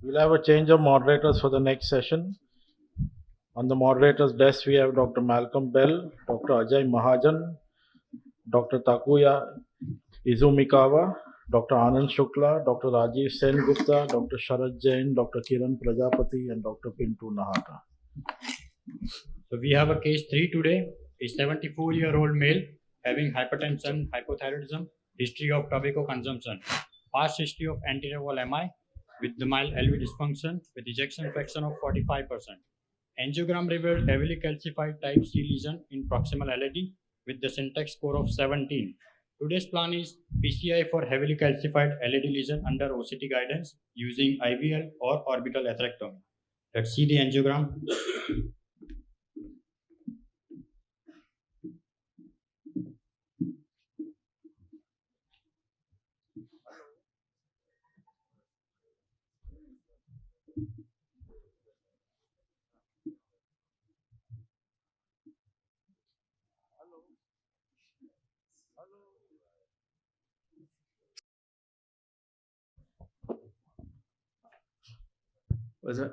We'll have a change of moderators for the next session. On the moderator's desk, we have Dr. Malcolm Bell, Dr. Ajay Mahajan, Dr. Takuya Izumikawa, Dr. Anand Shukla, Dr. Rajiv Sen-Gupta, Dr. Sharad Jain, Dr. Kiran Prajapati, and Dr. Pintu Nahata. So we have a case 3 today. A 74-year-old male having hypertension, hypothyroidism, history of tobacco consumption, past history of anterior wall MI with the mild LV dysfunction with ejection fraction of 45%. Angiogram revealed heavily calcified type C lesion in proximal LAD with the syntax score of 17. Today's plan is PCI for heavily calcified LAD lesion under OCT guidance using IVL or orbital atherectomy. Let's see the angiogram.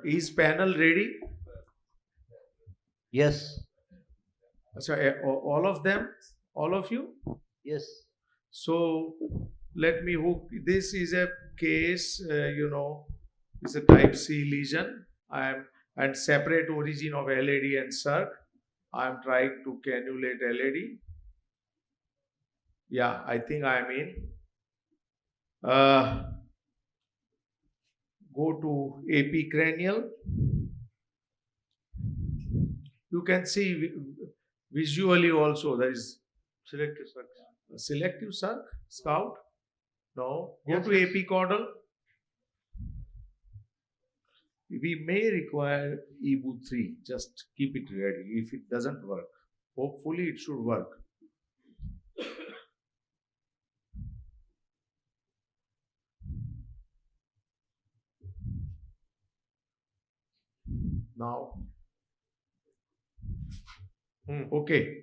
Is panel ready? Yes. So all of them, all of you? Yes. So let me hook. This is a case, it's a type C lesion. And separate origin of LAD and circ. I am trying to cannulate LAD. Yeah, I think I am in. Go to AP cranial. You can see visually also there is Selective circ. Selective circ, scout. No. Go Yes, to yes. AP caudal. We may require EBU 3. Just keep it ready if it doesn't work. Hopefully it should work. Now. Okay.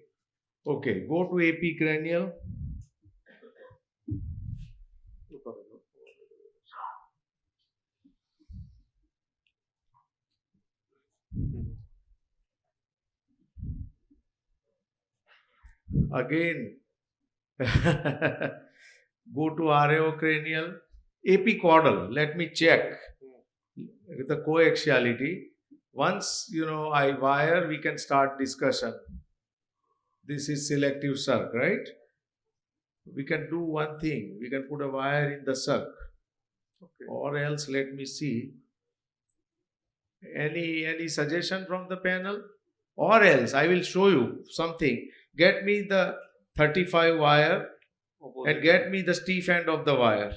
Okay. Go to AP cranial. Again, go to RAO cranial, AP caudal. Let me check the coaxiality. Once I wire, we can start discussion. This is selective circ, right? We can do one thing. We can put a wire in the circ, or else let me see. Any suggestion from the panel? Or else I will show you something. Get me the 35 wire and get me the stiff end of the wire.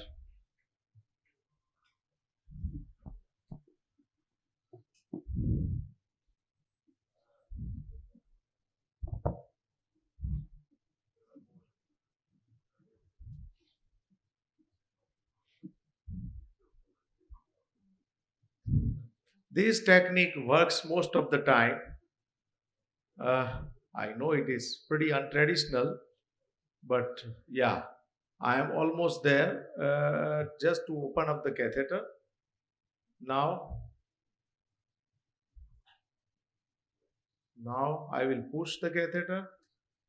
This technique works most of the time. I know it is pretty untraditional, but yeah, I am almost there. Just to open up the catheter. Now I will push the catheter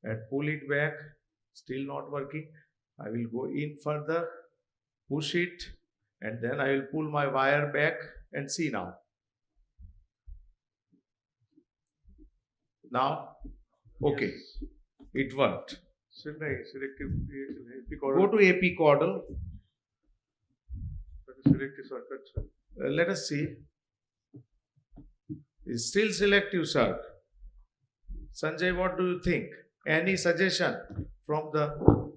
and pull it back. Still not working. I will go in further, push it, and then I will pull my wire back and see now. Now, okay, it worked. Go to AP caudal. Selective circuit. Let us see. It's still selective circ. Sanjay, what do you think? Any suggestion from the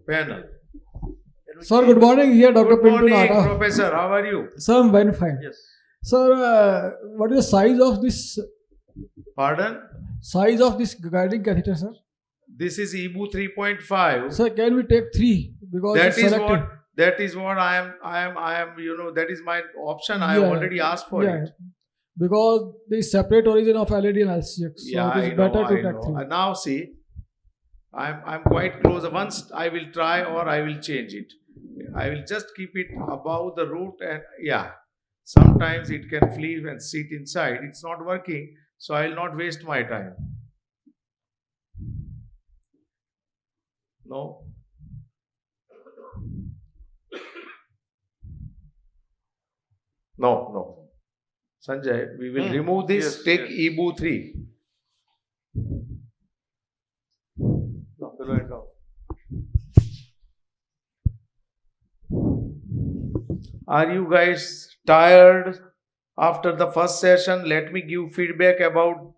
panel? Sir, good morning. Here, Dr. Good Pintu morning, Nahata. Professor. How are you? Sir, I'm very fine. Yes. Sir, what is the size of this? Pardon? Size of this guiding catheter, sir? This is EBU 3.5. Sir, can we take 3? Because That it's is selective. what I am. That is my option. I have Yeah, already asked for yeah. it. Because the separate origin of LAD and LCX. So Yeah, it is I better know. to take 3. Now see, I'm quite close. Once I will try or I will change it. I will just keep it above the root and yeah. Sometimes it can flee and sit inside. It's not working, so I will not waste my time. No. No. Sanjay, we will remove this. Yes, Take yes. EBU 3. Are you guys tired after the first session? Let me give feedback about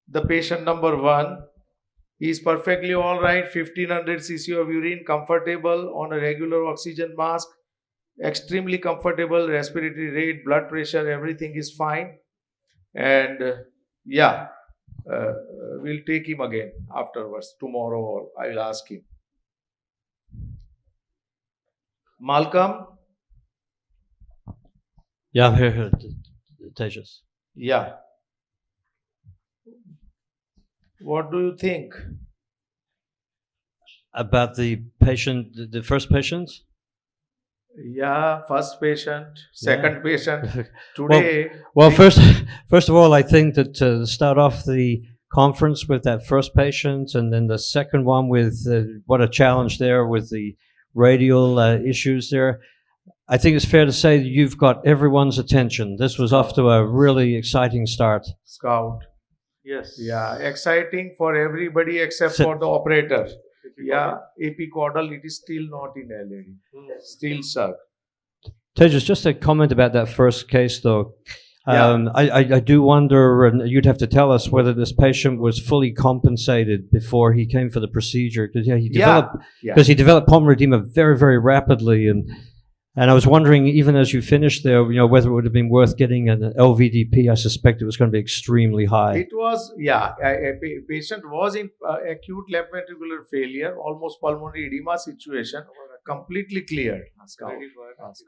the patient number 1. He is perfectly all right, 1500 cc of urine, comfortable on a regular oxygen mask, extremely comfortable, respiratory rate, blood pressure, everything is fine. And we'll take him again afterwards, tomorrow, or I will ask him. Malcolm? Yeah, here, Tejas. Yeah. What do you think? About the patient, the first patient? Yeah, first patient, second patient. Well, Today, well, first of all, I think that to start off the conference with that first patient, and then the second one with what a challenge there with the radial issues there. I think it's fair to say that you've got everyone's attention. This was off to a really exciting start. Scout. Yes. Yeah, exciting for everybody except So- for the operator. Yeah, epicaudal, it is still not in LED. Still sir. Tejas, just a comment about that first case, though. Yeah. I do wonder, and you'd have to tell us whether this patient was fully compensated before he came for the procedure, because he developed pulmonary edema very, very rapidly, and I was wondering, even as you finished there, whether it would have been worth getting an LVDP. I suspect it was going to be extremely high. It was, a patient was in acute left ventricular failure, almost pulmonary edema situation, completely cleared. Scout.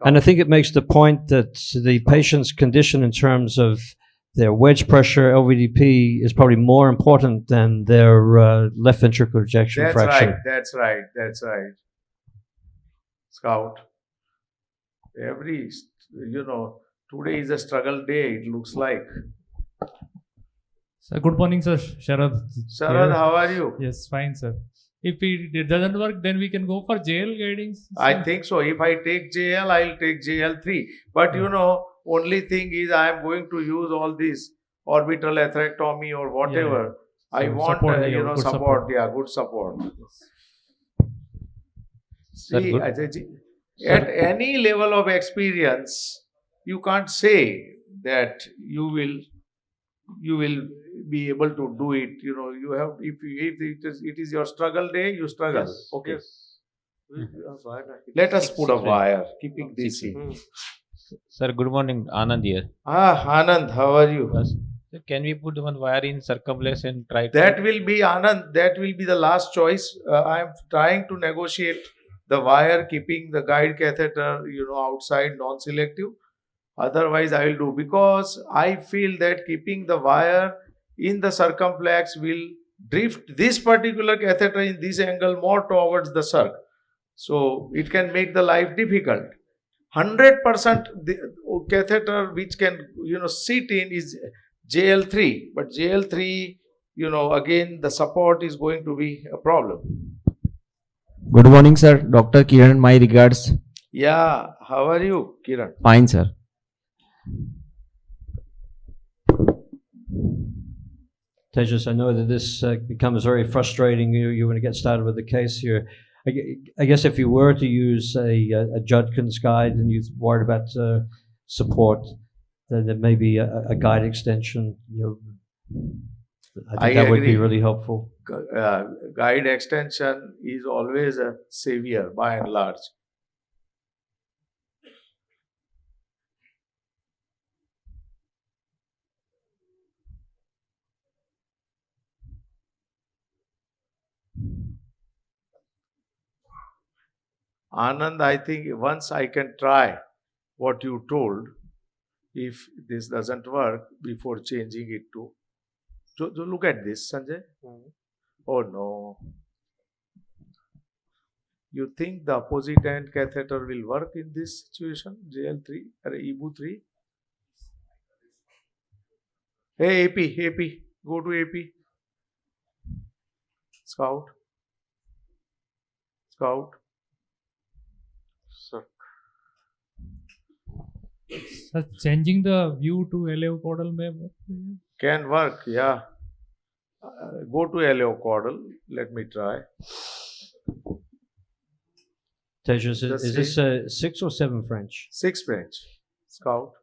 And I think it makes the point that the patient's condition in terms of their wedge pressure, LVDP, is probably more important than their left ventricular ejection That's fraction. right. That's right. Scout. Today is a struggle day, it looks like. Sir, good morning, sir. Sharad. Sharad, Here. how are you? Yes, fine, sir. If it doesn't work, then we can go for JL guiding. sir. I think so. If I take JL, I'll take JL3. But only thing is I am going to use all this orbital atherectomy or whatever. I So want, support, support. good support. Yeah, good support. Sir, See, good. at any level of experience, you can't say that you will be able to do it. You have, if it is your struggle day, you struggle. Yes. Okay. Yes. Let us put a wire, keeping this in. Sir, good morning. Anand here. Anand, how are you? Sir, can we put one wire in circumflex and try to... That will be Anand. That will be the last choice. I am trying to negotiate the wire, keeping the guide catheter, outside, non-selective. Otherwise, I will do, because I feel that keeping the wire in the circumflex will drift this particular catheter in this angle more towards the circ. So it can make the life difficult. 100% the catheter which can sit in is JL3, but JL3 again the support is going to be a problem. Good morning, sir. Dr. Kiran, my regards. Yeah, how are you, Kiran? Fine, sir. Tejas, I know that this becomes very frustrating. You want to get started with the case here. I guess if you were to use a Judkins guide and you're worried about support, then there may be a guide extension. I think that would be agree. really helpful. Guide extension is always a savior by and large. Anand, I think once I can try what you told, if this doesn't work, before changing it to look at this, Sanjay. Oh no. You think the opposite end catheter will work in this situation, JL3 or EBU3? Hey, AP, go to AP. Scout. Sir. Sir, changing the view to LAO caudal may work? Can work, yeah. Go to LAO caudal. Let me try. Tejas, Just is this 6 or 7 French? 6 French. Scout.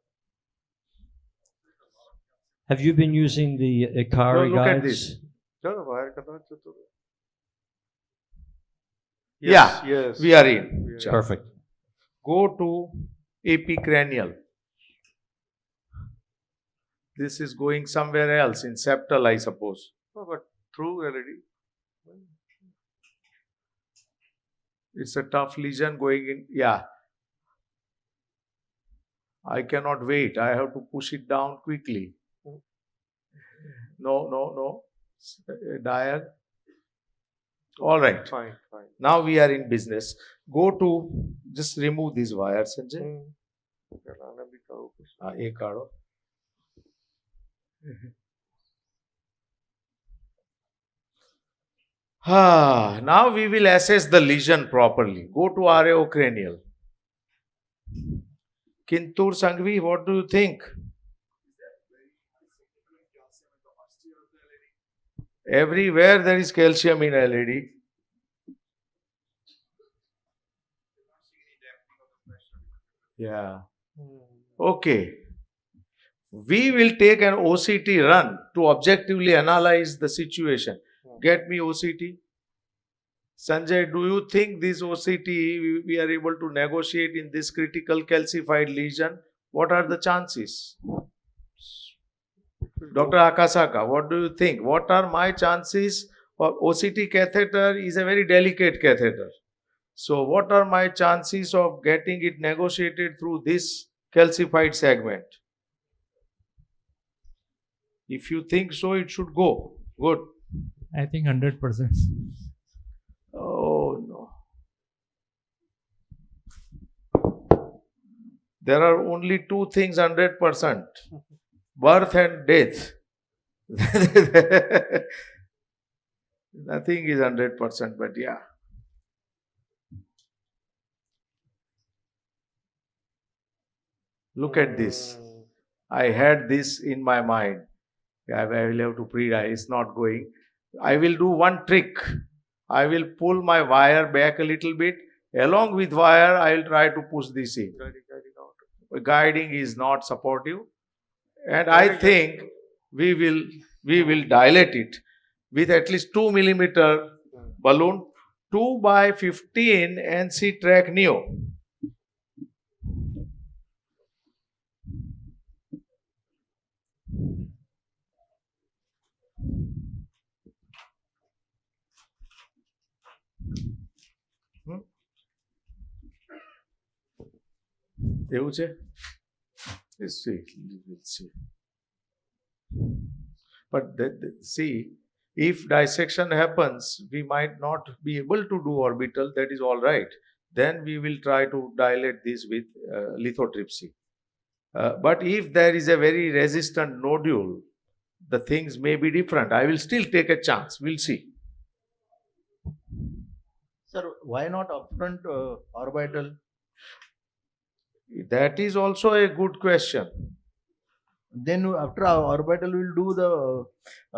Have you been using the Ikari Look at guides? this. Sir, wire करना है तो Yeah, yes. we are in. We are- Perfect. Go to AP cranial. This is going somewhere else in septal, I suppose. No, but through LED. It's a tough lesion going in. Yeah. I cannot wait. I have to push it down quickly. No. Diag. All right. Fine. Now we are in business. Go to, just remove these wires, Sanjay. कराना भी करो कुछ। ये काढ़ो. Now we will assess the lesion properly. Go to RAO cranial. Kintur Sanghvi, what do you think? Everywhere there is calcium in LED. Yeah. Okay. We will take an OCT run to objectively analyze the situation. Get me OCT. Sanjay, do you think this OCT we are able to negotiate in this critical calcified lesion? What are the chances? Dr. Akasaka, what do you think? What are my chances? OCT catheter is a very delicate catheter. So, what are my chances of getting it negotiated through this calcified segment? If you think so, it should go. Good. I think 100%. Oh no. There are only two things 100%. Birth and death. Nothing is 100%, but yeah. Look at this. I had this in my mind. I will have to pre-die. It's not going. I will do one trick. I will pull my wire back a little bit. Along with wire, I will try to push this in. Guiding is not supportive. And I think we will dilate it with at least 2 millimeter balloon, 2 by 15 NC track neo. એવું છે? Let's see. But see, if dissection happens, we might not be able to do orbital. That is all right. Then we will try to dilate this with lithotripsy. But if there is a very resistant nodule, the things may be different. I will still take a chance. We'll see. Sir, why not upfront orbital? That is also a good question. Then after orbital, we'll do the.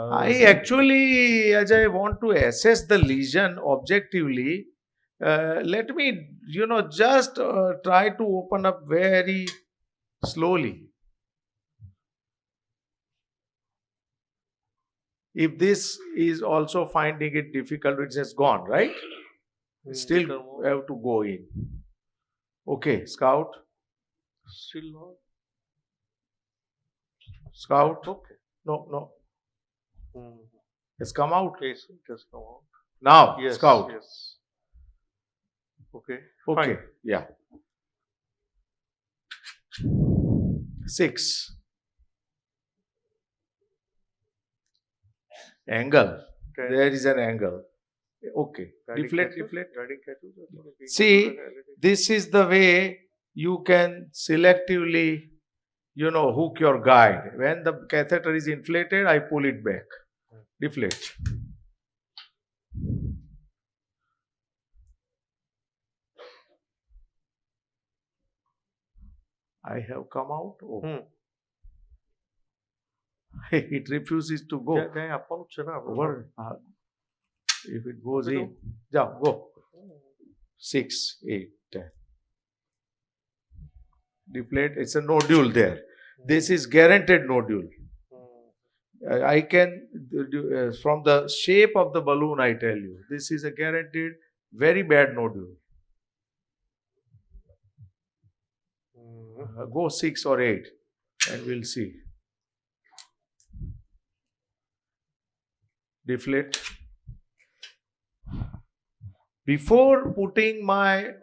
I actually, Ajay, want to assess the lesion objectively. Let me, just try to open up very slowly. If this is also finding it difficult, it has gone, right? Still have to go in. Okay, Scout. Still not. Scout. Okay. No. It's come out. Yes, it has come out. Now, Yes. Scout. Yes. Okay. Okay, Fine. yeah. 6. Angle. Okay. There is an angle. Okay. Guiding Deflate. catheters, guiding catheters. See, this is the way you can selectively, hook your guide. When the catheter is inflated, I pull it back. Deflate. I have come out. Oh. It refuses to go. Over. If it goes in, go. 6, 8, 10. Deflate. It's a nodule there. This is guaranteed nodule. I can, from the shape of the balloon, I tell you, this is a guaranteed very bad nodule. Go 6 or 8 and we'll see. Deflate. Before putting my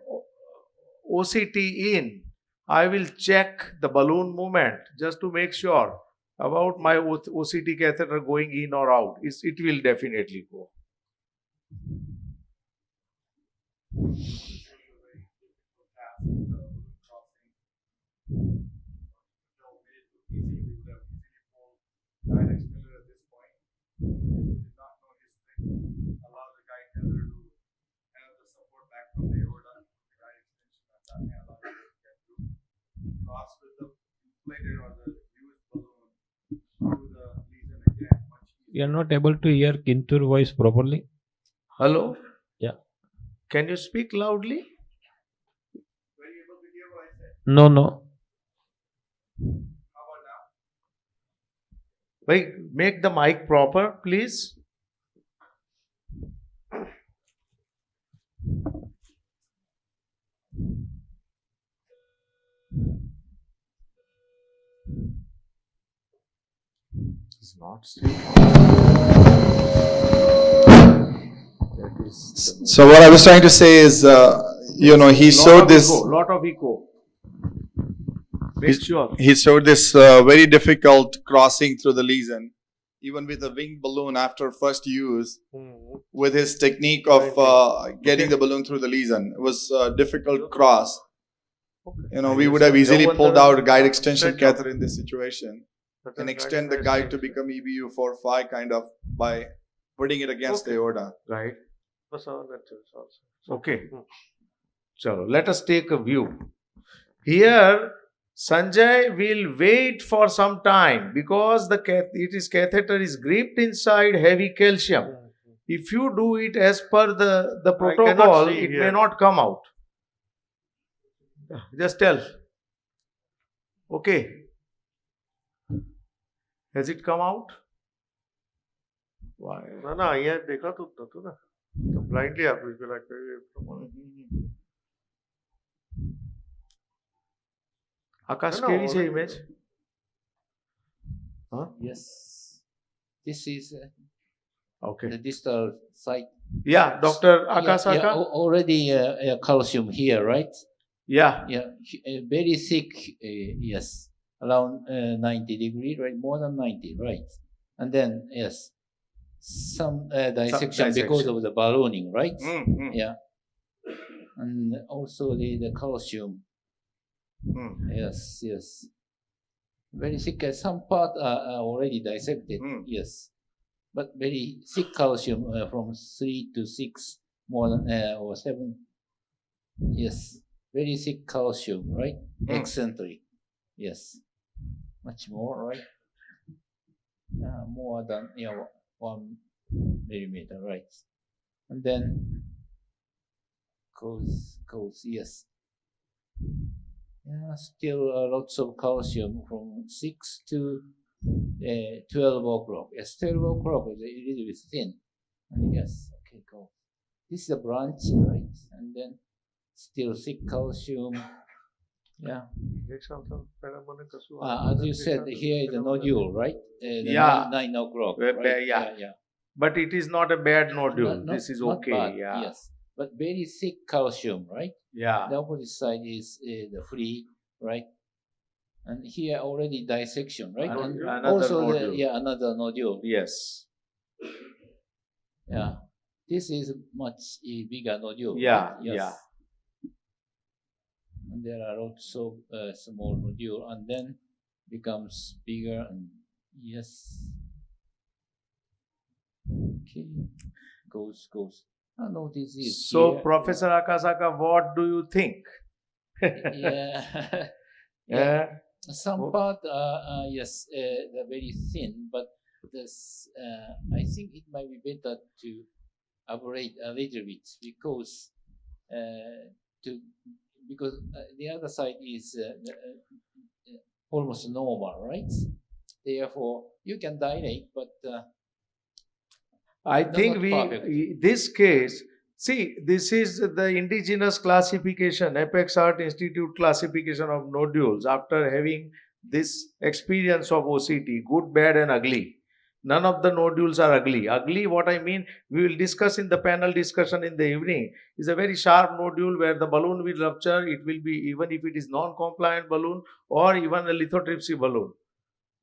OCT in, I will check the balloon movement just to make sure about my OCT catheter going in or out. It will definitely go. You are not able to hear Kintur voice properly. Hello? Yeah. Can you speak loudly? No. Wait, make the mic proper, please. It's not still. So what I was trying to say is, he showed this. Lot of echo. Make sure. He showed this very difficult crossing through the lesion, even with a winged balloon after first use, with his technique of getting the balloon through the lesion. It was a difficult cross. We would have easily pulled out a guide extension catheter in this situation and extend the guide to become EBU 4-5 kind of by putting it against the aorta. Right. Okay. So let us take a view. Here, Sanjay will wait for some time because its catheter is gripped inside heavy calcium. If you do it as per the protocol, it may not come out. Just tell. Okay. Has it come out? Why? Blindly आप इसको लगता है Akash, can you say image? Huh? Yes. This is okay. The distal side. Yeah, Dr. Akasaka. Yeah, already calcium here, right? Yeah. Yeah, very thick. Yes, around 90 degree, right? More than 90, right? And then yes, some dissection because of the ballooning, right? Yeah, and also the calcium. Yes. Very thick. Some part are already dissected. Yes, but very thick calcium from 3 to 6, more than or 7. Yes, very thick calcium, right? Eccentric. Yes, much more, right? More than 1 millimeter, right? And then cause yes. Yeah, still lots of calcium from 6 to 12 o'clock. Yes, 12 o'clock is a little bit thin. And yes, okay, go. This is a branch, right? And then still thick calcium. Yeah. As you said, here is a nodule, right? 9 o'clock. Right? Yeah. But it is not a bad nodule. This is okay. Bad, yeah. Yes. But very thick calcium, right? Yeah. The opposite side is the free, right? And here already dissection, right? And also nodule. Another nodule. Yes. Yeah. This is much bigger nodule. Yeah. Right? Yes. Yeah. And there are also small nodule, and then becomes bigger and yes. Okay, goes. No disease. So, here. Professor Akasaka, what do you think? Yeah. Yeah. Some part, yes, very thin, but this, I think it might be better to abrade a little bit because the other side is almost normal, right? Therefore, you can dilate, but I think this case, see, this is the indigenous classification, Apex Heart Institute classification of nodules after having this experience of OCT, good, bad and ugly. None of the nodules are ugly. Ugly, what I mean, we will discuss in the panel discussion in the evening, is a very sharp nodule where the balloon will rupture. It will be, even if it is non-compliant balloon or even a lithotripsy balloon.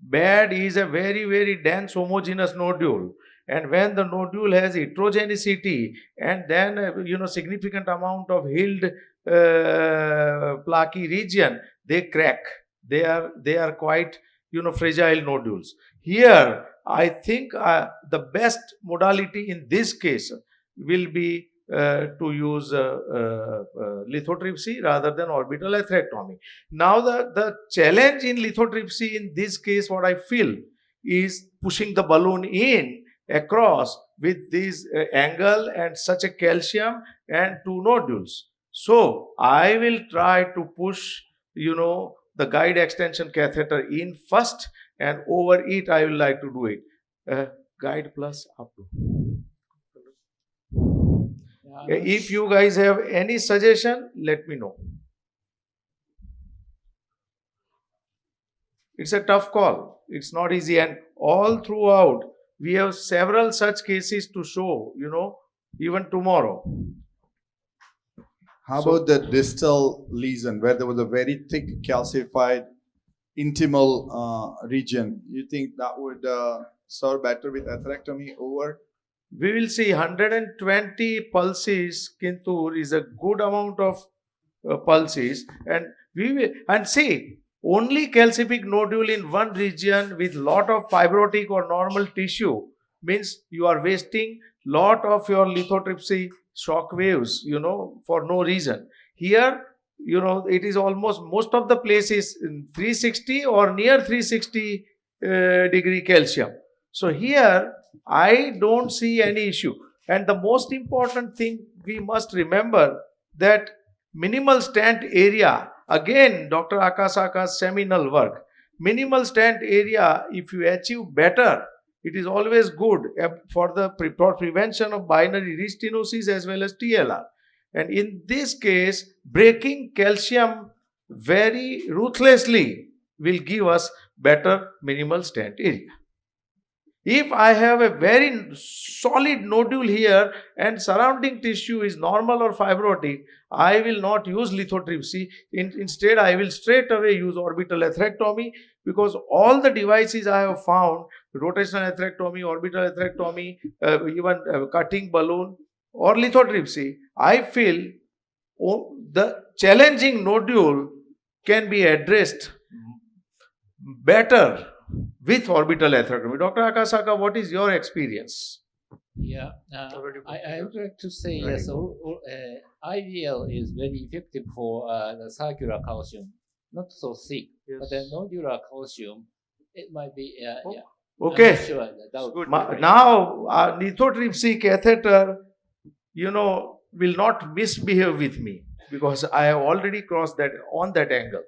Bad is a very, very dense homogeneous nodule. And when the nodule has heterogeneity and then significant amount of healed plaque region, they crack. They are quite fragile nodules. Here, I think the best modality in this case will be to use lithotripsy rather than orbital atherectomy. Now, the challenge in lithotripsy in this case, what I feel, is pushing the balloon in across with this angle and such a calcium and two nodules. So, I will try to push, the guide extension catheter in first, and over it I will like to do it. Guide plus up to. If you guys have any suggestion, let me know. It's a tough call. It's not easy, and all throughout we have several such cases to show, even tomorrow. How about the distal lesion where there was a very thick calcified intimal region? You think that would serve better with atherectomy over? We will see 120 pulses, Kintur, is a good amount of pulses, and see, only calcific nodule in one region with lot of fibrotic or normal tissue means you are wasting lot of your lithotripsy shock waves, for no reason. Here, it is almost most of the places in 360 or near 360 degree calcium. So here, I don't see any issue. And the most important thing we must remember that minimal stent area, again, Dr. Akasaka's seminal work, minimal stent area, if you achieve better, it is always good for the prevention of binary restenosis as well as TLR. And in this case, breaking calcium very ruthlessly will give us better minimal stent area. If I have a very solid nodule here and surrounding tissue is normal or fibrotic, I will not use lithotripsy. Instead, I will straight away use orbital atherectomy, because all the devices I have found, rotational atherectomy, orbital atherectomy, even cutting balloon or lithotripsy, I feel the challenging nodule can be addressed better with orbital atherectomy. Dr. Akasaka, what is your experience? Yeah, I would like to say yes. IVL is very effective for the circular calcium, not so thick, but the nodular calcium, it might be. Yeah. Okay. Sure, now, lithotripsy catheter, will not misbehave with me because I have already crossed that on that angle.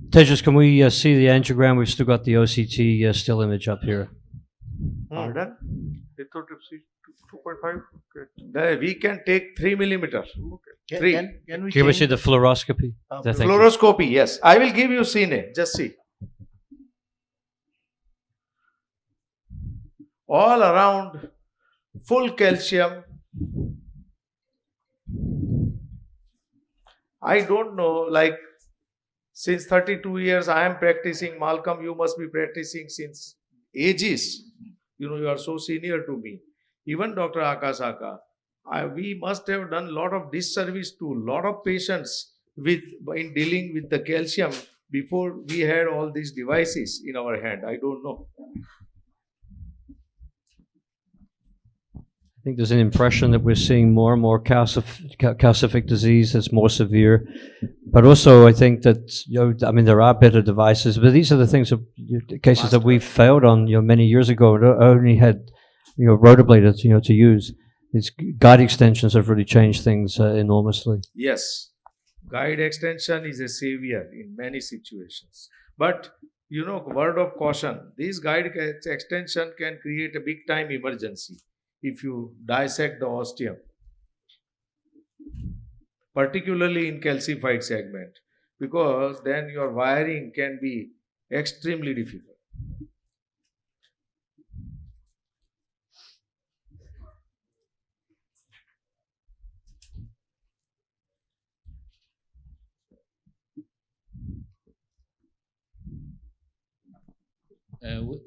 Tejas, can we see the angiogram? We've still got the OCT still image up here. Pardon? Lithotripsy 2.5. Okay. We can take 3 millimeters. Okay. Can we see the fluoroscopy? Fluoroscopy, yes. I will give you cine. Just see. All around, full calcium. I don't know, like, since 32 years I am practicing. Malcolm, you must be practicing since ages. You are so senior to me. Even Dr. Akasaka, we must have done a lot of disservice to a lot of patients in dealing with the calcium before we had all these devices in our hand. I don't know. I think there's an impression that we're seeing more and more calcific disease that's more severe. But also, I think that, I mean, there are better devices, but these are the things that, cases that we failed on, many years ago. Only had, rotobladers, to use. These guide extensions have really changed things enormously. Yes, guide extension is a savior in many situations. But, word of caution, this guide extension can create a big time emergency if you dissect the ostium, particularly in calcified segment, because then your wiring can be extremely difficult.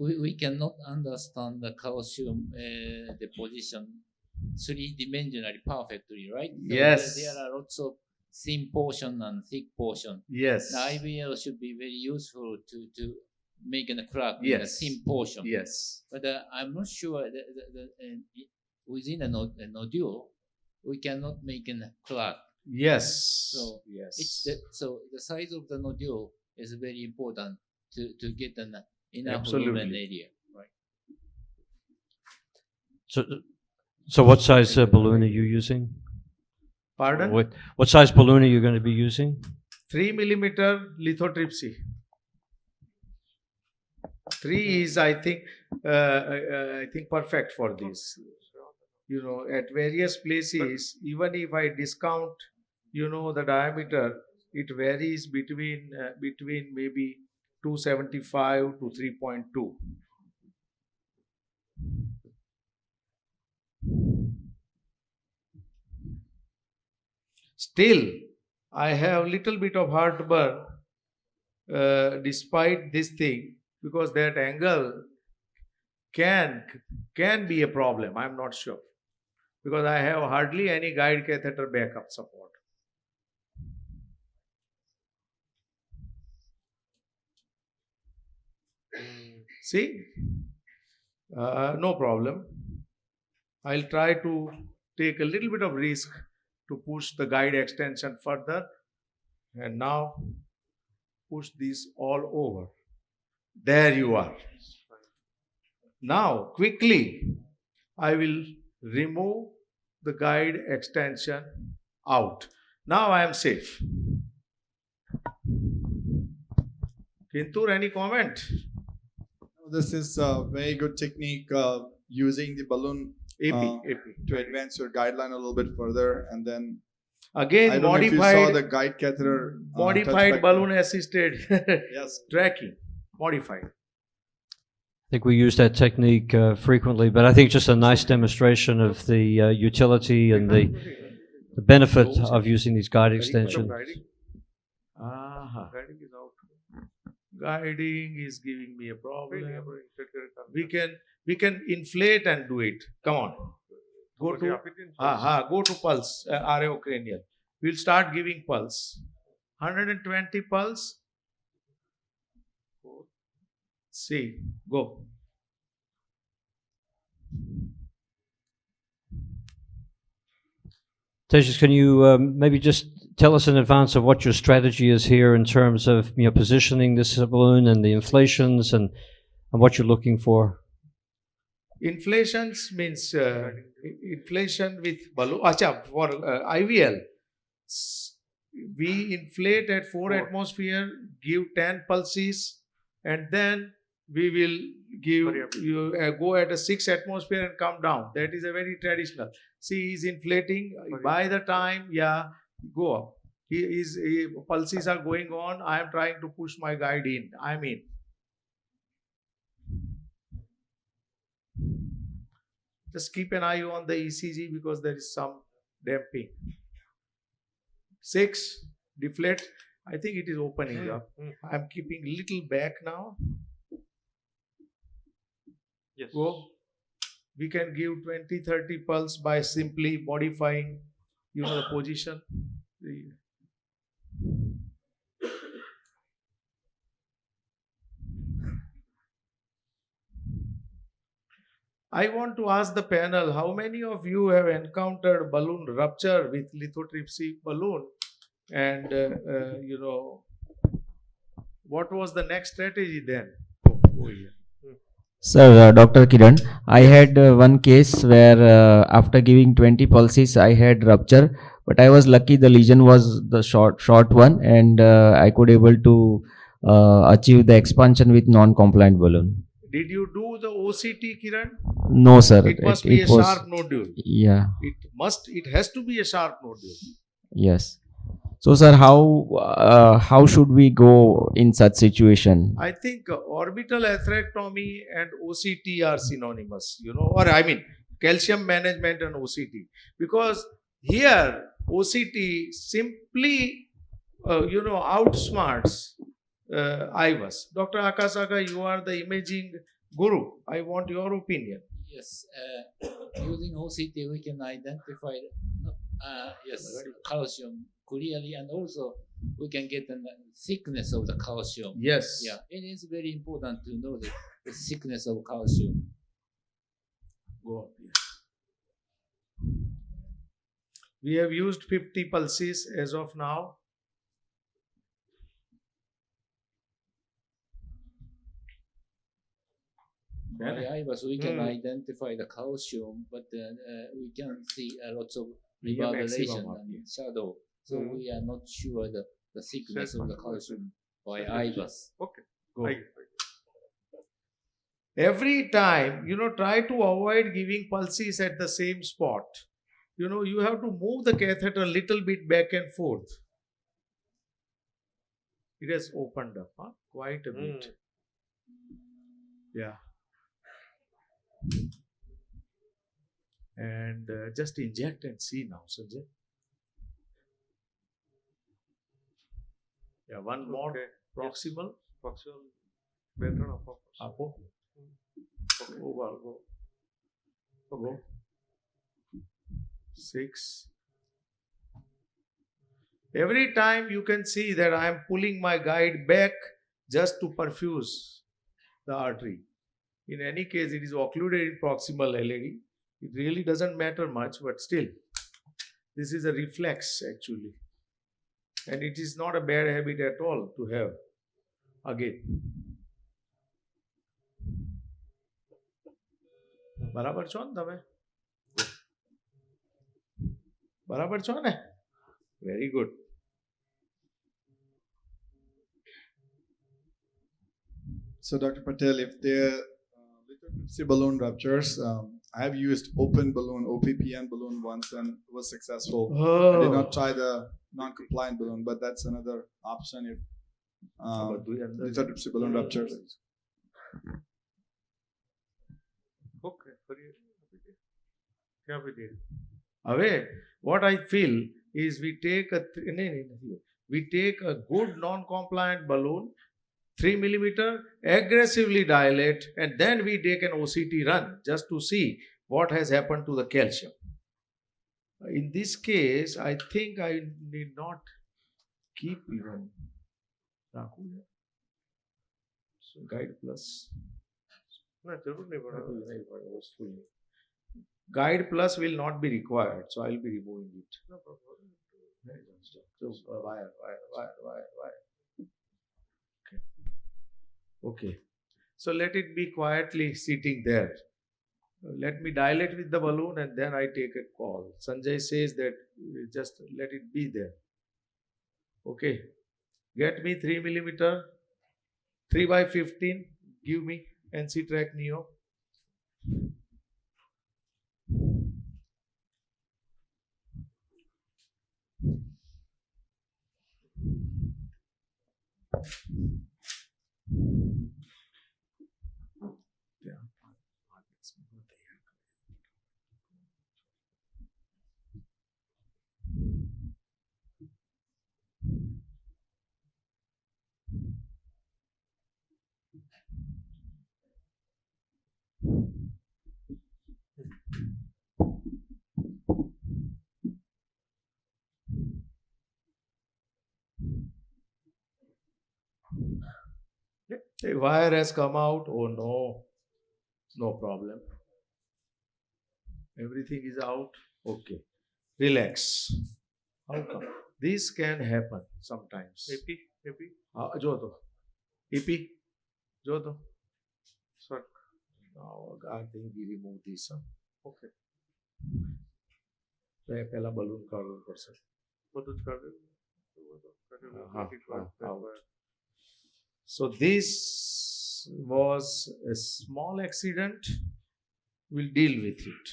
We cannot understand the calcium deposition three-dimensionally perfectly, right? So Yes. There are lots of thin portion and thick portion. Yes. The IVL should be very useful to make a crack in the Yes. thin portion. Yes. But I'm not sure within a nodule, we cannot make a crack. Yes. So yes. So the size of the nodule is very important to get an enough Absolutely. lumen area, right? So what size balloon are you using? Pardon? What size balloon are you going to be using? 3 millimeter lithotripsy. 3 is, I think, perfect for this. At various places, even if I discount, the diameter, it varies between maybe 275 to 3.2. Still, I have little bit of heartburn despite this thing, because that angle can be a problem. I'm not sure, because I have hardly any guide catheter backup support. See, no problem. I'll try to take a little bit of risk to push the guide extension further, and now push this all over. There you are. Now quickly I will remove the guide extension out. Now I am safe. Kintur, any comment? This is a very good technique using the balloon AP. to advance your guideline a little bit further, and then again I don't know if you saw the guide catheter modified balloon assisted yes, tracking, modified. I think we use that technique frequently, but I think just a nice demonstration of the utility and the benefit of using these guide extensions. Guiding is giving me a problem. We can inflate and do it. Come on. Go to pulse, areocranial. We'll start giving pulse. 120 pulse. See, go. Tejas, can you maybe just tell us in advance of what your strategy is here in terms of positioning this balloon and the inflations and what you're looking for? Inflations means inflation with balloon. For IVL, we inflate at 4 atmosphere, give 10 pulses, and then we will give you go at a 6 atmosphere and come down. That is a very traditional. See, he's inflating. By the time, go up. His pulses are going on. I am trying to push my guide in. I'm in. Just keep an eye on the ECG because there is some damping. 6, deflate. I think it is opening up. I'm keeping little back now. Yes. Go. We can give 20-30 pulse by simply modifying, the position. I want to ask the panel, how many of you have encountered balloon rupture with lithotripsy balloon? And, you know, what was the next strategy then? Oh, yeah. Sir, Dr. Kiran, I had one case where after giving 20 pulses, I had rupture, but I was lucky the lesion was the short one, and I could able to achieve the expansion with non-compliant balloon. Did you do the OCT, Kiran? No, sir. It must be a sharp nodule. Yeah. It has to be a sharp nodule. Yes. So, sir, how should we go in such situation? I think orbital atherectomy and OCT are synonymous, you know, or I mean calcium management and OCT, because here OCT simply, you know, outsmarts IVUS. Dr. Akasaka, you are the imaging guru. I want your opinion. Yes, using OCT we can identify calcium clearly, and also we can get the thickness of the calcium. Yes. Yeah, it is very important to know the thickness of calcium. Go on, please. We have used 50 pulses as of now. By IVUS, we can identify the calcium, but we can see lots of reverberation and shadow. So we are not sure the thickness of the calcium by IVUS. Okay. Go. Every time, you know, try to avoid giving pulses at the same spot. You know, you have to move the catheter a little bit back and forth. It has opened up quite a bit. Yeah. And just inject and see now, Sanjay. Yeah, one more proximal. Proximal. Better now. Apo. Okay. Go. Go. 6. Every time you can see that I am pulling my guide back just to perfuse the artery. In any case, it is occluded in proximal LAD. It really doesn't matter much, but still, this is a reflex actually. And it is not a bad habit at all to have. Again. બરાબર છો ને તમે? બરાબર છો ને? Very good. So, Dr. Patel, if the lithotripsy balloon ruptures, I have used open balloon, OPPN balloon once and was successful. I did not try the non-compliant balloon, but that's another option if lithotripsy balloon ruptures. Okay. Away, what I feel is we take a good non-compliant balloon, 3 millimeter, aggressively dilate, and then we take an OCT run just to see what has happened to the calcium. In this case, I think I need not keep even. So guide plus. Guide plus will not be required, so I will be removing it. No problem. So wire. Okay. So let it be quietly sitting there. Let me dilate with the balloon and then I take a call. Sanjay says that just let it be there. Okay. Get me 3 millimeter, 3/15. Give me NC track neo. A wire has come out. Oh no, no problem. Everything is out. Okay. Relax. How come? This can happen sometimes. AP. Jo to. EP. Jo to. Sir. Now I think we remove this. Okay. પહેલા balloon કાઢવું પડશે. બધું જ કાઢી. So this was a small accident. We'll deal with it.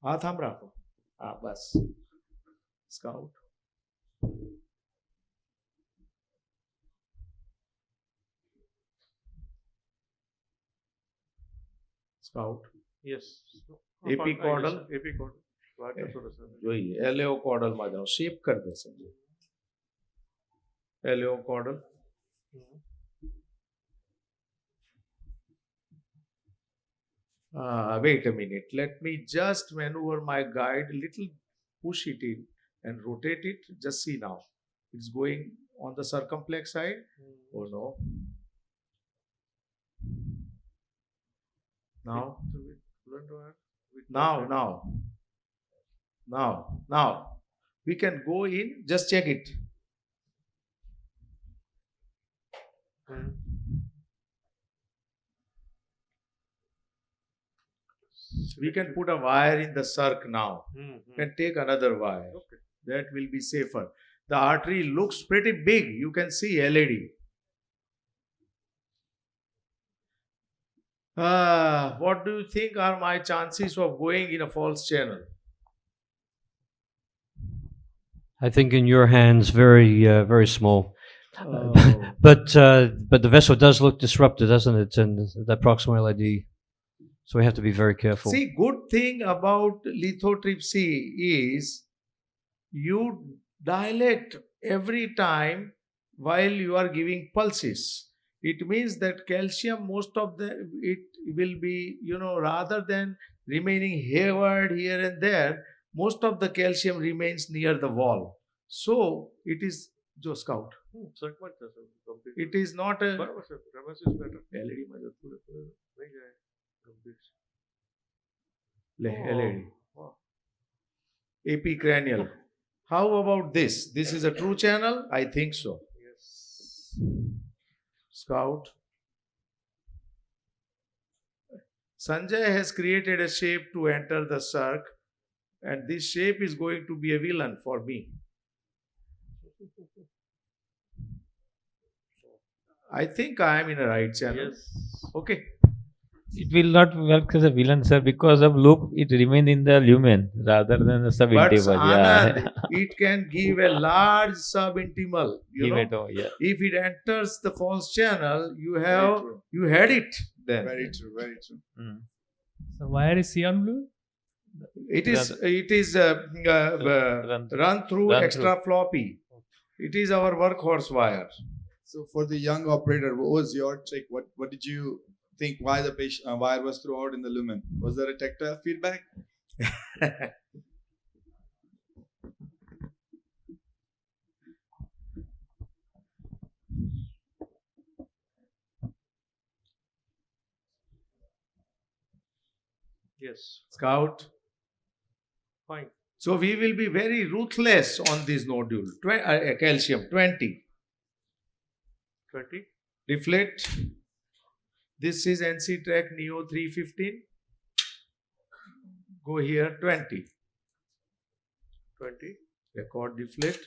હાથ આમ રાખો. બસ. Scout. Scout. Yes. AP caudal. AP caudal. જોઈએ LAO caudal માં જાઓ. શેપ કરી દે Sanjay. LAO caudal. Wait a minute. Let me just maneuver my guide a little, push it in and rotate it. Just see now. It's going on the circumflex side. Oh no. Now. Now. We can go in. Just check it. We can put a wire in the circ now. Can take another wire. Okay. That will be safer. The artery looks pretty big. You can see LED. What do you think are my chances of going in a false channel? I think in your hands, very small. But the vessel does look disrupted, doesn't it? And the proximal LID. So we have to be very careful. See, good thing about lithotripsy is you dilate every time while you are giving pulses. It means that calcium, most of it will be, rather than remaining hayward here and there, most of the calcium remains near the wall. So it is, Jo Scout. It is not a. LED. AP cranial. How about this? This is a true channel? I think so. Yes. Scout. Sanjay has created a shape to enter the circ, and this shape is going to be a villain for me. I think I am in a right channel. Yes. Okay. It will not work as a villain, sir, because of loop. It remains in the lumen rather than the But subintimal. Anand, it can give a large subintimal. If it enters the false channel, you had it then. Very true. So wire is cyan blue? It is run through extra floppy. It is our workhorse wire. So for the young operator, what was your trick? What did you think why the wire was throughout in the lumen? Was there a tactile feedback? Yes. Scout. Fine. So we will be very ruthless on this nodule. Calcium 20. 20. Deflate. This is NC track Neo 315. Go here 20. 20. Record deflate.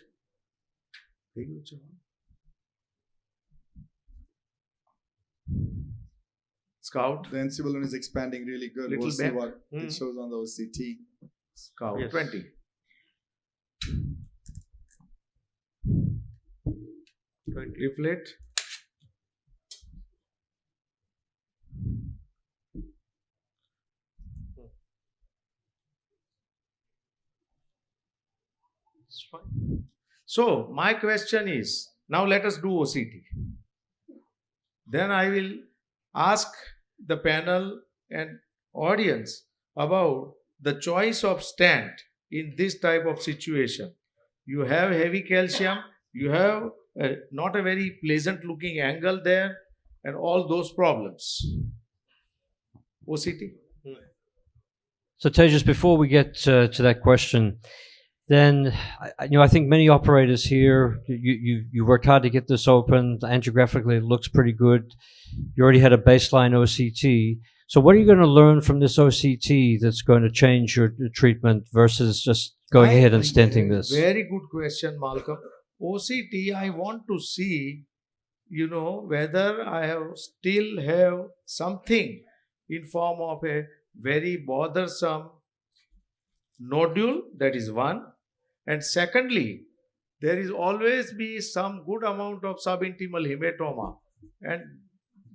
Scout. The NC balloon is expanding really good. Little We'll see bit. what it shows on the OCT. Scout Yes. 20. Deflate. It's fine. So my question is, now let us do OCT. Then I will ask the panel and audience about the choice of stent in this type of situation. You have heavy calcium, you have not a very pleasant looking angle there, and all those problems. OCT. So Tejas, before we get to that question, then I think many operators here, you worked hard to get this open. Angiographically, it looks pretty good. You already had a baseline OCT. So what are you going to learn from this OCT that's going to change your treatment versus just going ahead and stenting this? Very good question, Malcolm. OCT, I want to see, whether I still have something in form of a very bothersome nodule, that is one. And secondly, there is always be some good amount of subintimal hematoma, and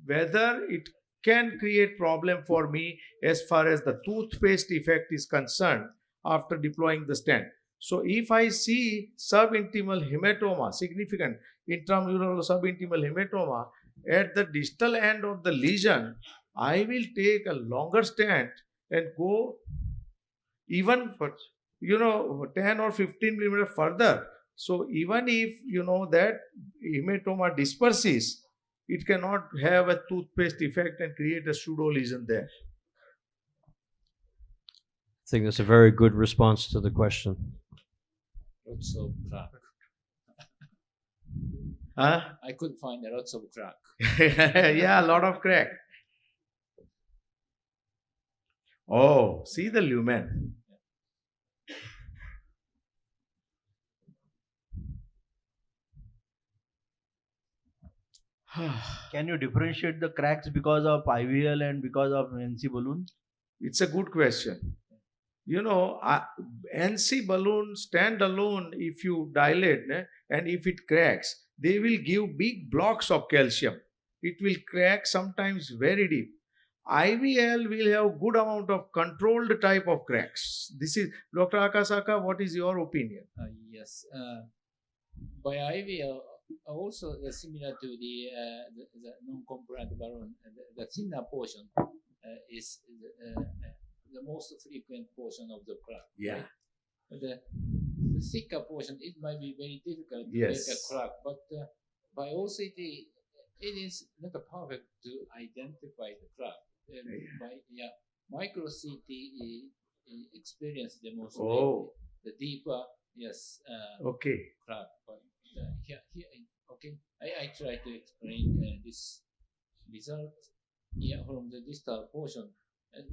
whether it can create problem for me as far as the toothpaste effect is concerned after deploying the stent. So if I see subintimal hematoma, significant intramural subintimal hematoma at the distal end of the lesion, I will take a longer stent and go even for 10 or 15 millimeter further. So even if that hematoma disperses, it cannot have a toothpaste effect and create a pseudo lesion there. I think that's a very good response to the question. Lots of crack. I couldn't find lots of crack. Yeah, a lot of crack. Oh, see the lumen. Can you differentiate the cracks because of IVL and because of NC balloon? It's a good question. NC balloon standalone, if you dilate and if it cracks, they will give big blocks of calcium. It will crack sometimes very deep. IVL will have good amount of controlled type of cracks. This is Dr. Akasaka. What is your opinion? Yes, by IVL also similar to the non-compliant balloon, the thinner portion is the most frequent portion of the crack. Yeah. Right? But the thicker portion, it might be very difficult to make a crack. But by OCT, it is not perfect to identify the crack. By micro CT experience demonstrates the deeper crack. But here, okay, I try to explain this result here from the distal portion.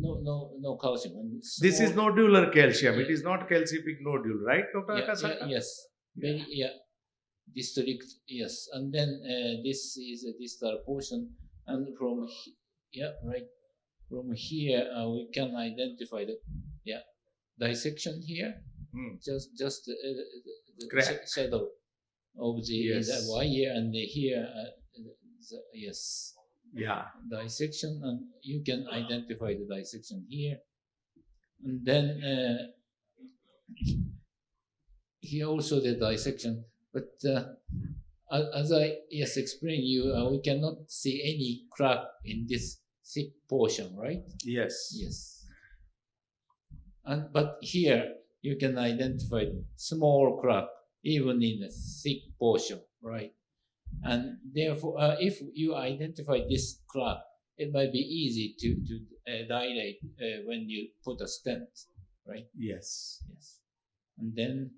No calcium. This is nodular calcium. It is not calcific nodule, right, Dr. Akasaka? Yes. Very district. Yes, and then this is a distal portion, and from from here we can identify the dissection here. Just the shadow of the wire, and here dissection, and you can identify the dissection here, and then here also the dissection. But as I explained you, we cannot see any crack in this thick portion, right? Yes. But here you can identify small crack even in a thick portion, right? And therefore, if you identify this crack, it might be easy to dilate when you put a stent, right? Yes. And then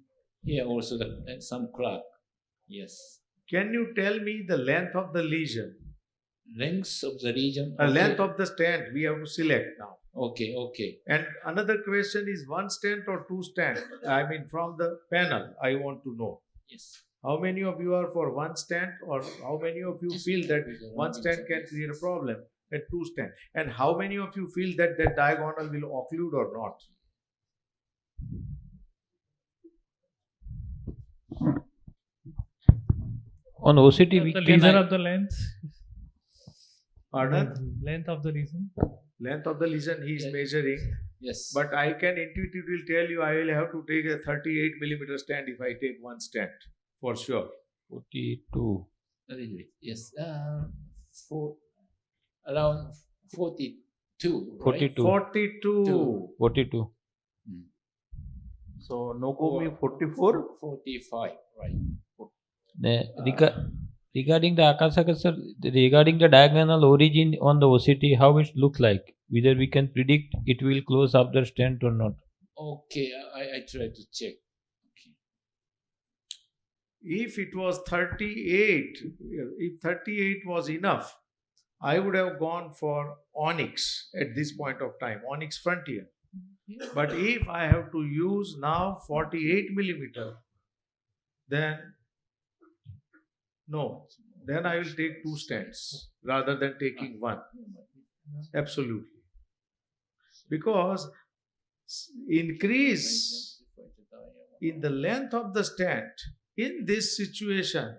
here also some crack. Yes. Can you tell me the length of the lesion? Length of the lesion? Length of the stent we have to select now. Okay. And another question is one stent or two stent? I mean, from the panel, I want to know. Yes. How many of you are for one stent, or how many of you feel that one stent can create a problem and two stent? And how many of you feel that that diagonal will occlude or not? On OCT, we the can lesion of the length. Pardon? Length of the lesion. Length of the lesion he is measuring. Yes. But I can intuitively tell you I will have to take a 38 millimeter stent if I take one stent, for sure. 42. Yes. Around 42. 42. 42. So no go me 44. 45, right? Regarding the Akasaka sir, regarding the diagonal origin on the OCT, how it look like? Whether we can predict it will close up the stent or not? Okay, I try to check. If it was 38, if 38 was enough, I would have gone for Onyx at this point of time, Onyx Frontier. But if I have to use now 48 millimeter, then no, then I will take 2 stents rather than taking 1. Absolutely. Because increase in the length of the stent in this situation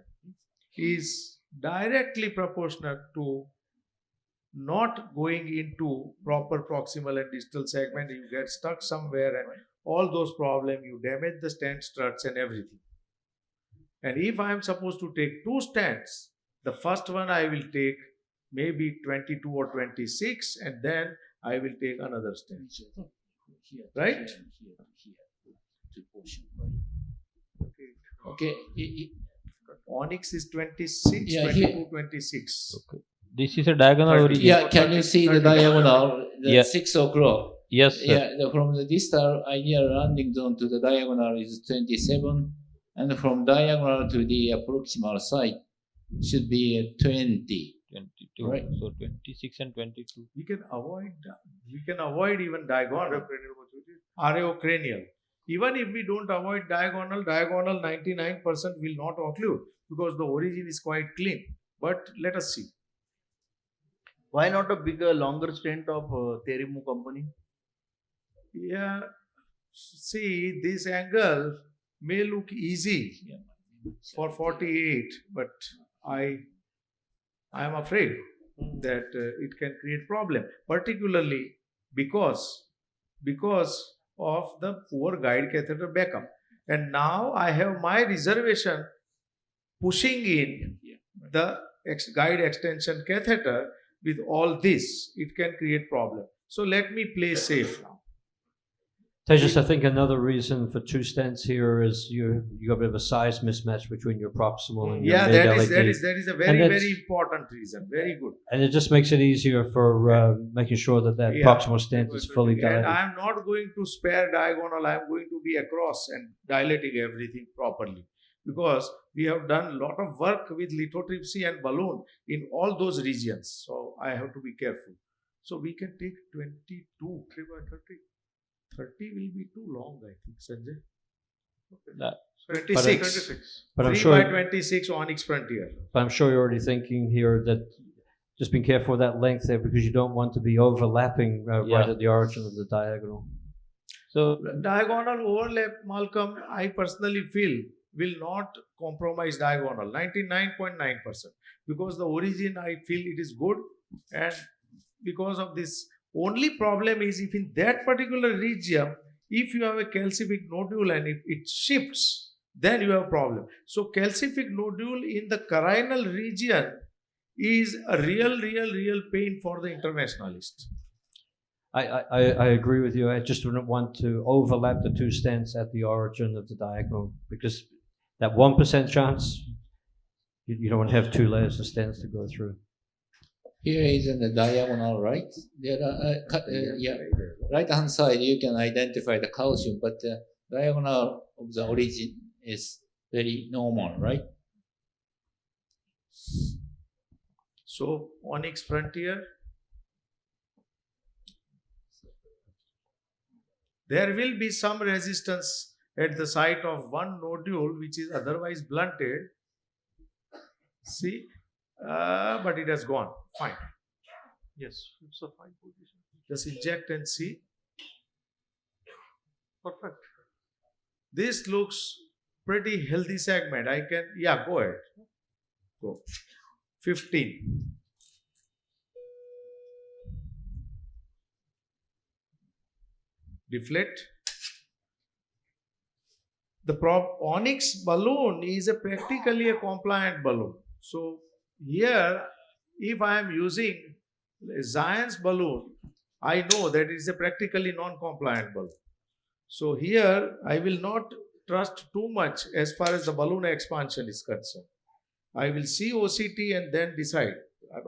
is directly proportional to not going into proper proximal and distal segment. You get stuck somewhere and all those problems, you damage the stent struts and everything. And if I am supposed to take 2 stents, the first one I will take maybe 22 or 26 and then I will take another stent. Right? Okay. Onyx is 26, Yeah, 22, here. 26. Okay. This is a diagonal 30. origin. Yeah, can you see the diagonal? The Yeah. 6 o'clock. Yes, sir. Yeah, from the distal ideal landing zone to the diagonal is 27, and from diagonal to the proximal side should be 20. 22. Right. So 26 and 22. We can avoid even diagonal. Areocranial. Even if we don't avoid diagonal 99% will not occlude because the origin is quite clean. But let us see. Why not a bigger, longer stent of Therimu company? Yeah, see, this angle may look easy for 48, but I am afraid that it can create problem, particularly because of the poor guide catheter backup. And now I have my reservation pushing in the guide extension catheter with all this. It can create problem. So let me play safe now. Tejas, I think another reason for 2 stents here is you got a bit of a size mismatch between your proximal and your Yeah, mid that LED. is a very important reason. Very good. And it just makes it easier for making sure that that Yeah. proximal stent is fully And dilated. I am not going to spare diagonal. I am going to be across and dilating everything properly because we have done a lot of work with lithotripsy and balloon in all those regions. So I have to be careful. So we can take 22, 3 by 30. 30 will be too long, I think, Sanjay. That- 26. But I'm 3 sure- by 26 Onyx Frontier. But I'm sure you're already thinking here that just being careful with that length there because you don't want to be overlapping right at the origin of the diagonal. So Diagonal overlap, Malcolm, I personally feel will not compromise diagonal, 99.9%, because the origin I feel it is good, and because of this, only problem is if in that particular region, if you have a calcific nodule and if it shifts, then you have a problem. So calcific nodule in the carinal region is a real pain for the interventionalist. I agree with you. I just wouldn't want to overlap the 2 stents at the origin of the diagonal because that 1% chance, you don't want to have 2 layers of stents to go through. Here is in the diagonal, right? There are, right hand side you can identify the calcium, but the diagonal of the origin is very normal, right? So Onyx Frontier, there will be some resistance at the site of one nodule which is otherwise blunted. See, but it has gone. Fine. Yes, it's a fine position. Just inject and see. Perfect. This looks pretty healthy segment. I can, yeah, go ahead. Go. 15. Deflect. The Onyx balloon is practically a compliant balloon. So here, if I am using a Zion's balloon, I know that it is a practically non-compliant balloon. So here, I will not trust too much as far as the balloon expansion is concerned. I will see OCT and then decide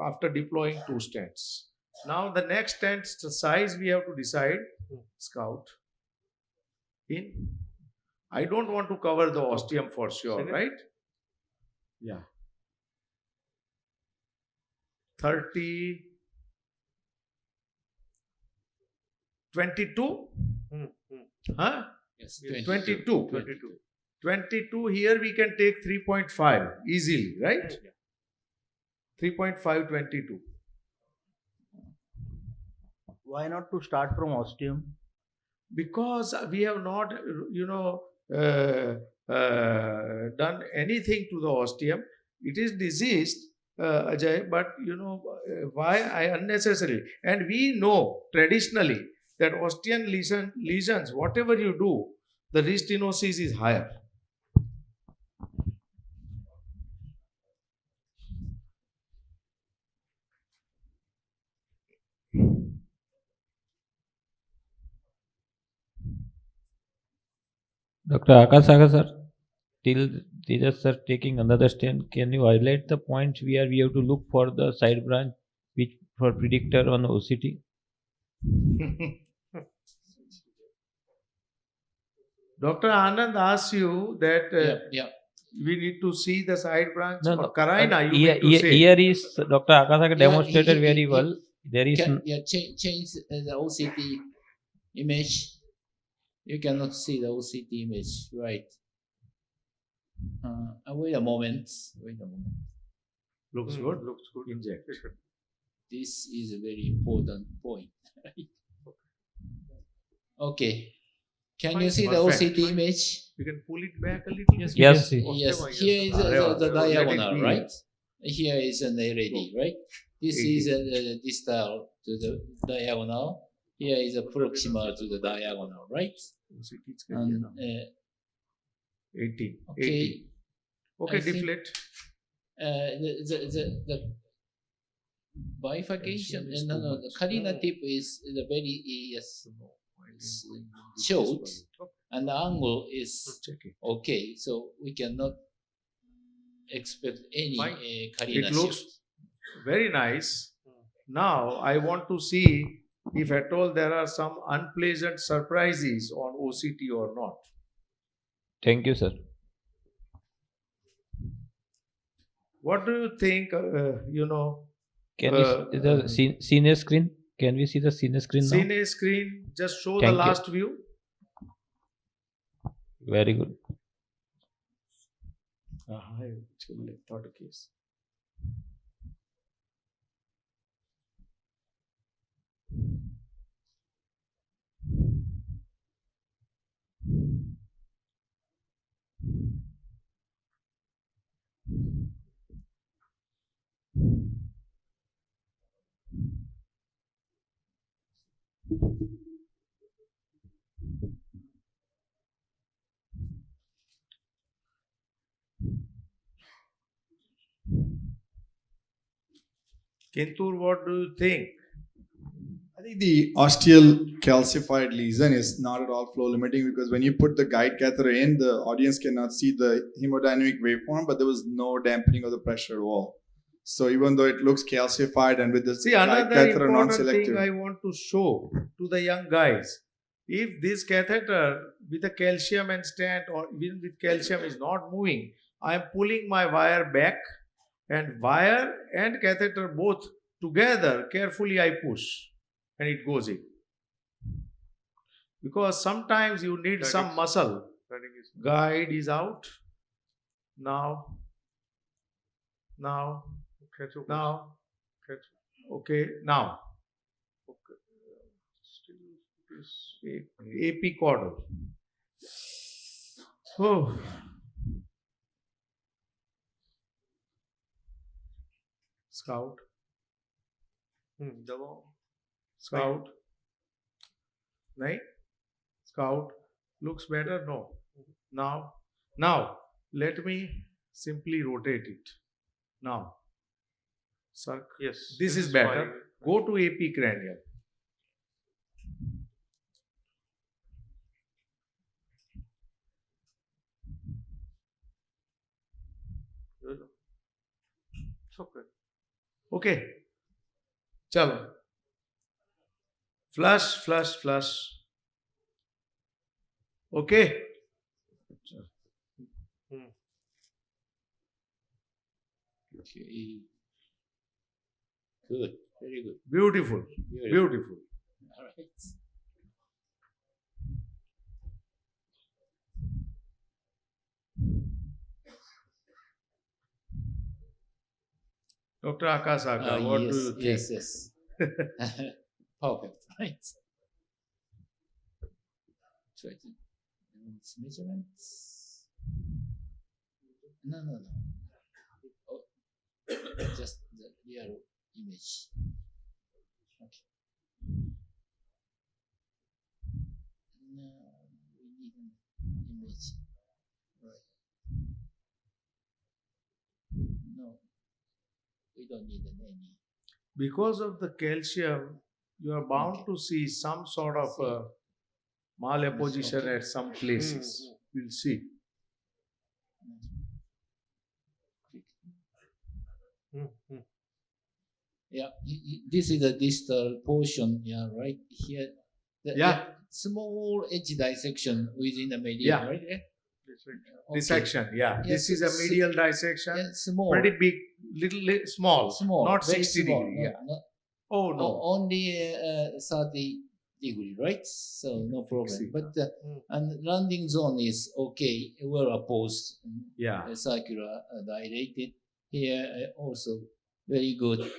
after deploying 2 stents. Now the next stent size we have to decide. Scout in. I don't want to cover the ostium for sure, right? Yeah. 30, 22? Huh? Yes, 22. 22 here we can take 3.5 easily, right? 3.5, 22. Why not to start from ostium? Because we have not, done anything to the ostium. It is diseased, Ajay, but why I unnecessarily? And we know traditionally that ostian lesions, whatever you do, the restenosis is higher. Dr. Akasaka sir, till Tejas sir taking another stent, can you highlight the points where we have to look for the side branch which for predictor on OCT? Dr. Anand asked you that yeah. we need to see the side branch No, or no. carina, you Here, mean to say. here is Dr. Akasaka demonstrated very well. There is Change the OCT image. You cannot see the OCT image, right? Wait a moment. Looks good. Looks good. Inject. This is a very important point. Okay. Can you see the OCT image? You can pull it back a little bit. Yes. Yes. Here is the diagonal, right? Here is an LED, right? This is a distal to the diagonal. Here is a proximal to the diagonal, right? And, 80. okay. 80. Okay, deflate. The bifurcation, the carina tip is the very short, and the angle is okay, so we cannot expect any carina It looks shift. very nice. Now I want to see if at all there are some unpleasant surprises on OCT or not. Thank you, sir. What do you think? Can we see the cine screen? Can we see the cine screen now? Cine screen, just show Thank the you. last view. Very good. I actually thought a case. Kintur, what do you think? I think the ostial calcified lesion is not at all flow limiting because when you put the guide catheter in, the audience cannot see the hemodynamic waveform, but there was no dampening of the pressure at all. So even though it looks calcified and with the guide Another catheter important non-selective. thing I want to show to the young guys, if this catheter with a calcium and stent or even with calcium is not moving, I am pulling my wire back and wire and catheter both together, carefully I push and it goes in. Because sometimes you need some muscle. Guide is out. Now. Okay, now. AP caudal. Oh. Scout. Scout. Right? Scout. Looks better? No. Now, let me simply rotate it. Now. Sir, yes. This is better. Fine. Go to AP cranial. It's okay. Okay. Chalo. Flush, flush, flush. Okay. Okay. Good. Very good. Beautiful. Beautiful. All right. Dr. Akasaka, what yes, do you think? Yes. Perfect. Right. Try to measurements. No. Oh, just the real image. Okay. No, we need an image. Right. No, we don't need any. Because of the calcium, you are bound to see some sort of malapposition at some places. We'll see. Yeah, this is the distal portion. Yeah, right here. The small edge dissection within the median, right? Yeah. Dissection, Yes, this is a medial dissection. Small. Pretty big, small. Not very 60 small, degree. no. No. Only 30 degree, right? So no problem. But and landing zone is okay, well opposed. Circular dilated. Here also very good.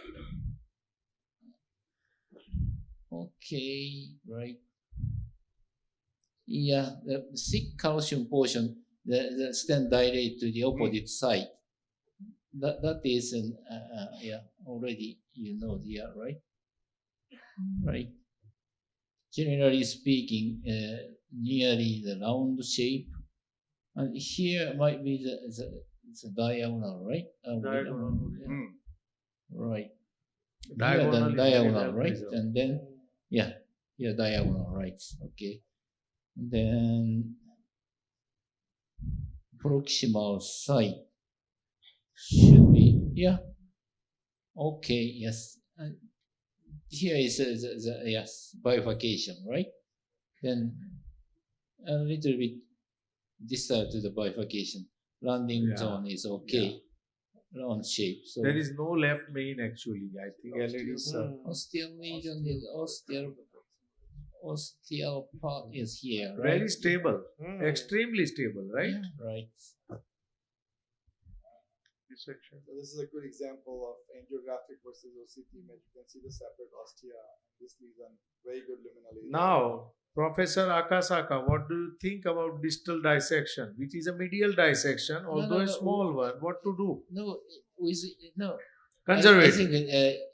Okay, right. Yeah, the thick calcium portion, the stent dilate to the opposite side. That is already right? Right. Generally speaking, nearly the round shape, and here might be the diagonal, right? Diagonal. Right. Diagonal, right? And then diagonal, right? Okay. And then proximal side should be okay. Yes. Here is the bifurcation, right? Then a little bit distal to the bifurcation. Landing zone is okay. Round shape. So there is no left main actually. I think LED is ostial lesion is ostial part is here, right? Very stable, extremely stable, right? Yeah, right. Dissection. So this is a good example of angiographic versus OCT image. You can see the separate ostia. This lesion, very good luminal area. Now, Professor Akasaka, what do you think about distal dissection, which is a medial dissection, although a small one? What to do? Conservative. I think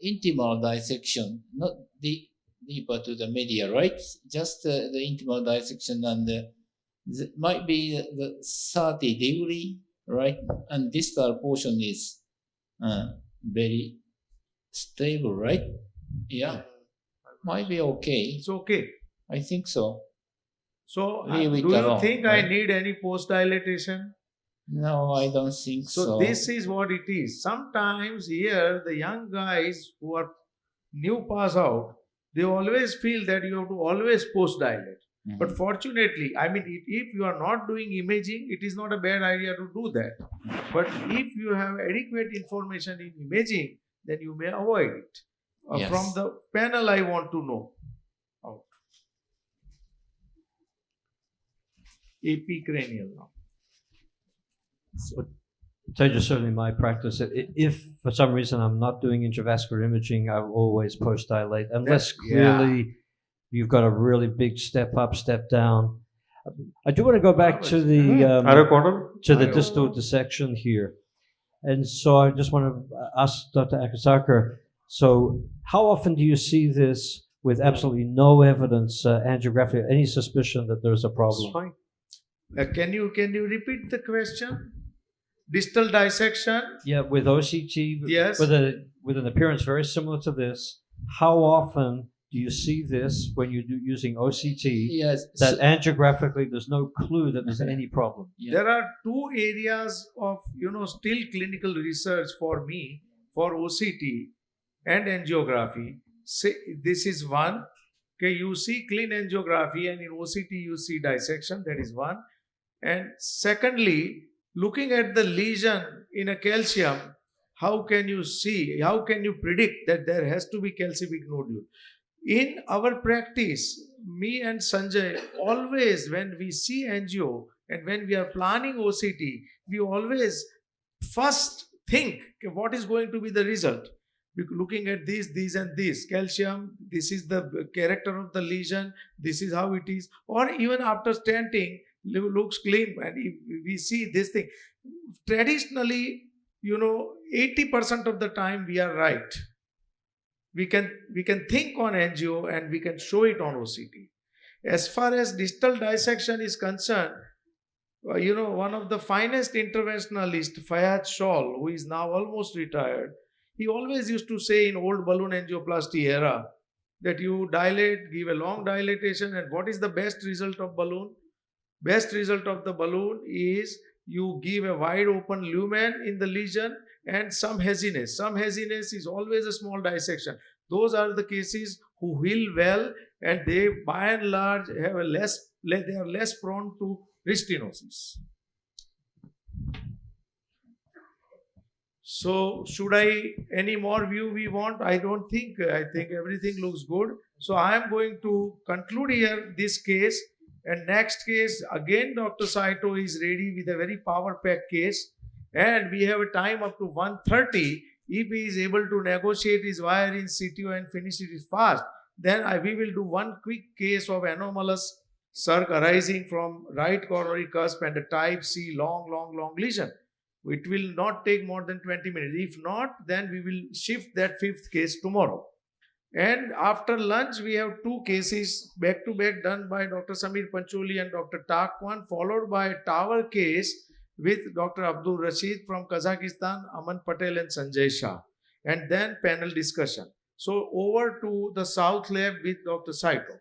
intimal dissection, not deeper to the media, right? Just the intimal dissection, and might be the 30 degree, right? And distal portion is very stable, right? Yeah, might be okay. It's okay. I think so. So, do you think I need any post dilatation? No, I don't think so. So this is what it is. Sometimes here the young guys who are new pass out, they always feel that you have to always post dilate. But fortunately, I mean, if you are not doing imaging, it is not a bad idea to do that. But if you have adequate information in imaging, then you may avoid it. From the panel, I want to know. AP cranial now. So, just certainly my practice. If for some reason I'm not doing intravascular imaging, I will always post dilate, unless clearly you've got a really big step up, step down. I do want to go back to the distal dissection here, and so I just want to ask Dr. Akasaka. So, how often do you see this with absolutely no evidence, angiography, any suspicion that there's a problem? Fine. Can you repeat the question? Distal dissection? Yeah, with OCT, yes. with an appearance very similar to this. How often do you see this when you're using OCT? Yes. That angiographically there's no clue that there's any problem. There are two areas of still clinical research for for OCT and angiography. Say this is one. Okay, you see clean angiography, and in OCT you see dissection. That is one. And secondly, looking at the lesion in a calcium, how can you see, how can you predict that there has to be calcific nodule? In our practice, me and Sanjay, always when we see angio and when we are planning OCT, we always first think, okay, what is going to be the result? Looking at these and these, calcium, this is the character of the lesion, this is how it is, or even after stenting, looks clean, and if we see this thing. Traditionally, 80% of the time we are right. We can think on angio and we can show it on OCT. As far as distal dissection is concerned, one of the finest interventionalists, Fayad Shawl, who is now almost retired, he always used to say in old balloon angioplasty era that you dilate, give a long dilatation, and what is the best result of balloon? Best result of the balloon is you give a wide open lumen in the lesion and some haziness. Some haziness is always a small dissection. Those are the cases who heal well, and they by and large have they are less prone to stenosis. So should any more view we want? I don't think. I think everything looks good. So I am going to conclude here this case. And next case, again, Dr. Saito is ready with a very power-packed case. And we have a time up to 1:30. If he is able to negotiate his wire in CTO and finish it fast, then we will do one quick case of anomalous circ arising from right coronary cusp and a type C long lesion. It will not take more than 20 minutes. If not, then we will shift that fifth case tomorrow. And after lunch, we have two cases back to back done by Dr. Samir Pancholi and Dr. Takwan, followed by a tower case with Dr. Abdul Rashid from Kazakhstan, Aman Patel and Sanjay Shah, and then panel discussion. So over to the South Lab with Dr. Saito.